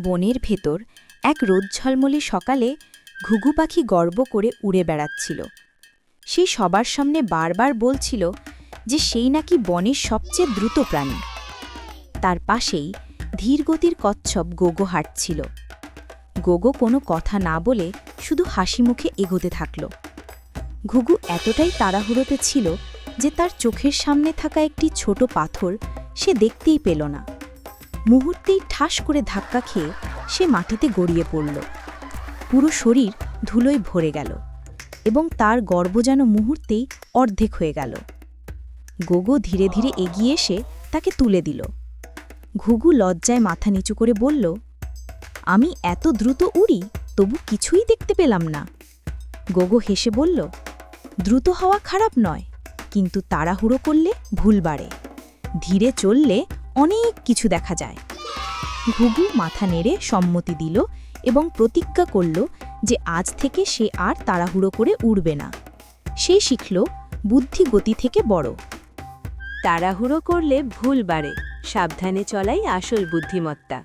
বনের ভেতর এক রোদঝলমলে সকালে ঘুঘু পাখি গর্ব করে উড়ে বেড়াচ্ছিল। সে সবার সামনে বারবার বলছিল যে সেই নাকি বনের সবচেয়ে দ্রুত প্রাণী। তার পাশেই ধীরগতির কচ্ছপ গোগো হাঁটছিল। গোগো কোনো কথা না বলে শুধু হাসি মুখে এগোতে থাকল। ঘুঘু এতটাই তাড়াহুড়োতে ছিল যে তার চোখের সামনে থাকা একটি ছোট পাথর সে দেখতেই পেল না। মুহূর্তেই ঠাস করে ধাক্কা খেয়ে সে মাটিতে গড়িয়ে পড়ল। পুরো শরীর ধুলোয় ভরে গেল এবং তার গর্ব যেন মুহূর্তেই অর্ধেক হয়ে গেল। গোগো ধীরে ধীরে এগিয়ে এসে তাকে তুলে দিল। ঘুঘু লজ্জায় মাথা নিচু করে বলল, আমি এত দ্রুত উড়ি, তবু কিছুই দেখতে পেলাম না। গোগো হেসে বলল, দ্রুত হওয়া খারাপ নয়, কিন্তু তাড়াহুড়ো করলে ভুল বাড়ে। ধীরে চললে অনেক কিছু দেখা যায়। ঘুঘু মাথা নেড়ে সম্মতি দিল এবং প্রতিজ্ঞা করল যে আজ থেকে সে আর তাড়াহুড়ো করে উড়বে না। সে শিখল বুদ্ধি গতি থেকে বড়। তাড়াহুড়ো করলে ভুল বাড়ে, সাবধানে চলাই আসল বুদ্ধিমত্তা।